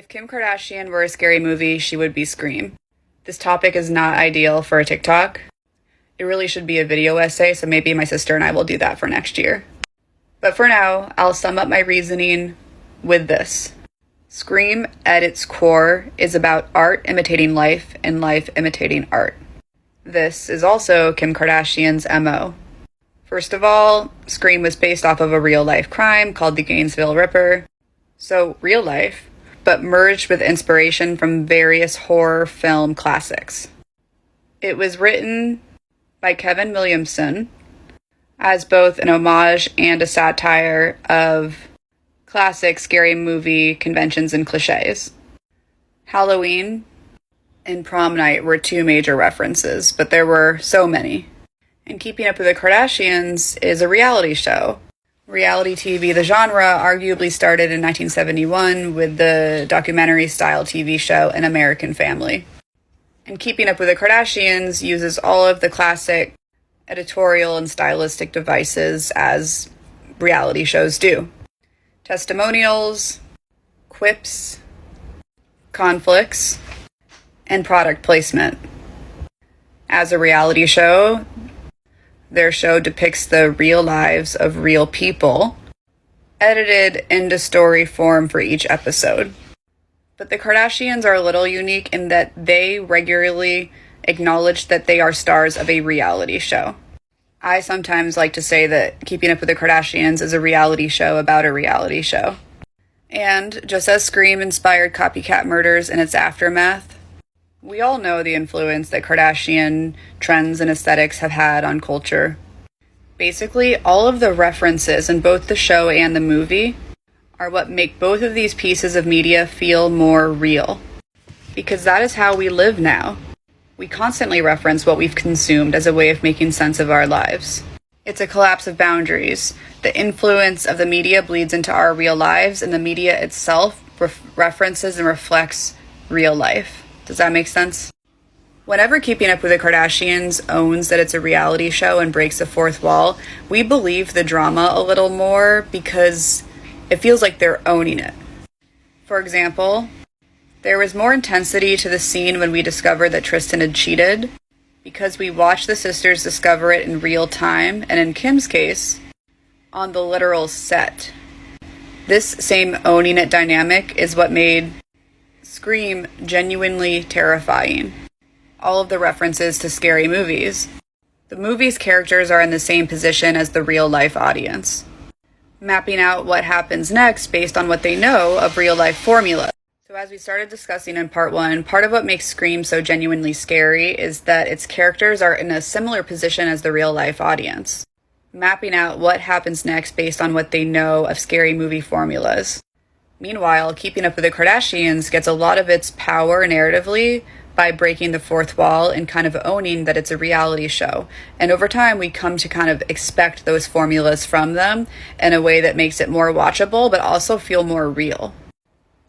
If Kim Kardashian were a scary movie, she would be Scream. This topic is not ideal for a TikTok. It really should be a video essay, so maybe my sister and I will do that for next year. But for now, I'll sum up my reasoning with this. Scream, at its core, is about art imitating life and life imitating art. This is also Kim Kardashian's MO. First of all, Scream was based off of a real-life crime called the Gainesville Ripper. So, real life, but merged with inspiration from various horror film classics. It was written by Kevin Williamson as both an homage and a satire of classic scary movie conventions and cliches. Halloween and Prom Night were two major references, but there were so many. And Keeping Up with the Kardashians is a reality show. Reality TV, the genre, arguably started in 1971 with the documentary-style TV show An American Family. And Keeping Up with the Kardashians uses all of the classic editorial and stylistic devices as reality shows do. Testimonials, quips, conflicts, and product placement. As a reality show, their show depicts the real lives of real people, edited into story form for each episode. But the Kardashians are a little unique in that they regularly acknowledge that they are stars of a reality show. I sometimes like to say that Keeping Up with the Kardashians is a reality show about a reality show. And just as Scream inspired copycat murders in its aftermath, we all know the influence that Kardashian trends and aesthetics have had on culture. Basically, all of the references in both the show and the movie are what make both of these pieces of media feel more real. Because that is how we live now. We constantly reference what we've consumed as a way of making sense of our lives. It's a collapse of boundaries. The influence of the media bleeds into our real lives, and the media itself references and reflects real life. Does that make sense? Whenever Keeping Up with the Kardashians owns that it's a reality show and breaks the fourth wall, we believe the drama a little more because it feels like they're owning it. For example, there was more intensity to the scene when we discovered that Tristan had cheated because we watched the sisters discover it in real time, and in Kim's case, on the literal set. This same owning it dynamic is what made Scream genuinely terrifying. All of the references to scary movies. The movie's characters are in the same position as the real-life audience, mapping out what happens next based on what they know of real-life formula. So as we started discussing in part one, part of what makes Scream so genuinely scary is that its characters are in a similar position as the real-life audience, mapping out what happens next based on what they know of scary movie formulas. Meanwhile, Keeping Up with the Kardashians gets a lot of its power narratively by breaking the fourth wall and kind of owning that it's a reality show. And over time, we come to kind of expect those formulas from them in a way that makes it more watchable, but also feel more real.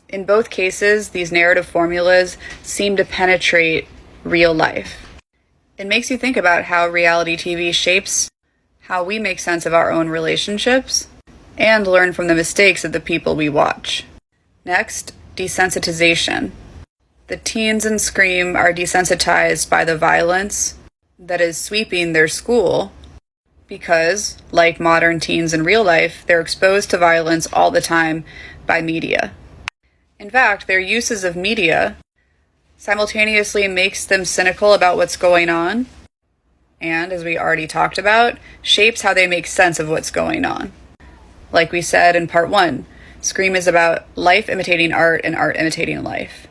In both cases, these narrative formulas seem to penetrate real life. It makes you think about how reality TV shapes how we make sense of our own relationships and learn from the mistakes of the people we watch. Next, desensitization. The teens in Scream are desensitized by the violence that is sweeping their school because, like modern teens in real life, they're exposed to violence all the time by media. In fact, their uses of media simultaneously makes them cynical about what's going on and, as we already talked about, shapes how they make sense of what's going on. Like we said in part one, Scream is about life imitating art and art imitating life.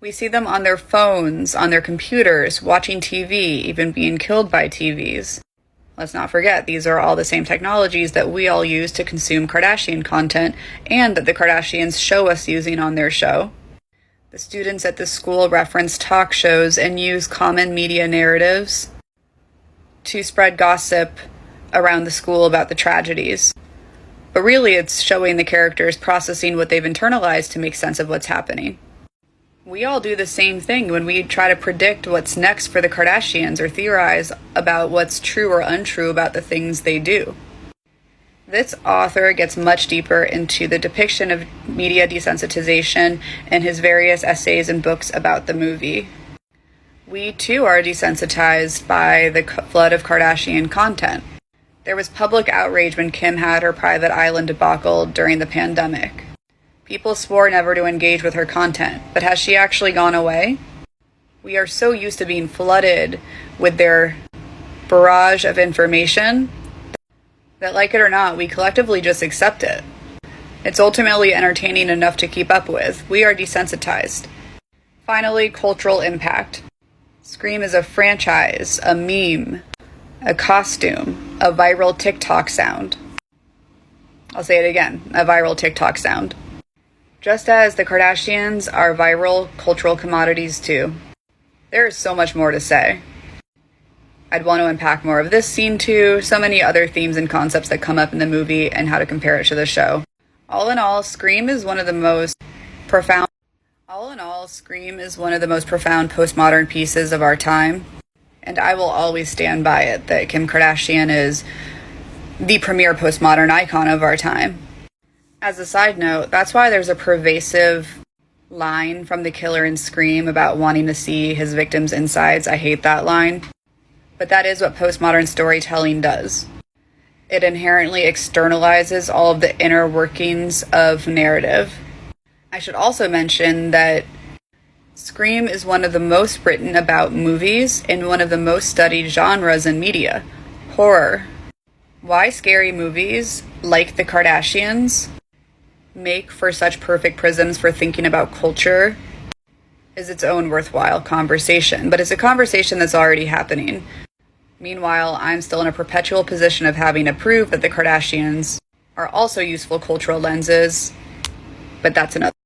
We see them on their phones, on their computers, watching TV, even being killed by TVs. Let's not forget, these are all the same technologies that we all use to consume Kardashian content and that the Kardashians show us using on their show. The students at this school reference talk shows and use common media narratives to spread gossip around the school about the tragedies. But really, it's showing the characters processing what they've internalized to make sense of what's happening. We all do the same thing when we try to predict what's next for the Kardashians or theorize about what's true or untrue about the things they do. This author gets much deeper into the depiction of media desensitization in his various essays and books about the movie. We too are desensitized by the flood of Kardashian content. There was public outrage when Kim had her private island debacle during the pandemic. People swore never to engage with her content, but has she actually gone away? We are so used to being flooded with their barrage of information that, like it or not, we collectively just accept it. It's ultimately entertaining enough to keep up with. We are desensitized. Finally, cultural impact. Scream is a franchise, a meme, a costume, a viral TikTok sound. I'll say it again, a viral TikTok sound. Just as the Kardashians are viral cultural commodities too. There is so much more to say. I'd want to unpack more of this scene too, so many other themes and concepts that come up in the movie and how to compare it to the show. All in all, Scream is one of the most profound postmodern pieces of our time, and I will always stand by it that Kim Kardashian is the premier postmodern icon of our time. As a side note, that's why there's a pervasive line from the killer in Scream about wanting to see his victims' insides. I hate that line. But that is what postmodern storytelling does. It inherently externalizes all of the inner workings of narrative. I should also mention that Scream is one of the most written about movies and one of the most studied genres in media. Horror. Why scary movies, like the Kardashians, make for such perfect prisms for thinking about culture is its own worthwhile conversation, but it's a conversation that's already happening. Meanwhile, I'm still in a perpetual position of having to prove that the Kardashians are also useful cultural lenses, but that's another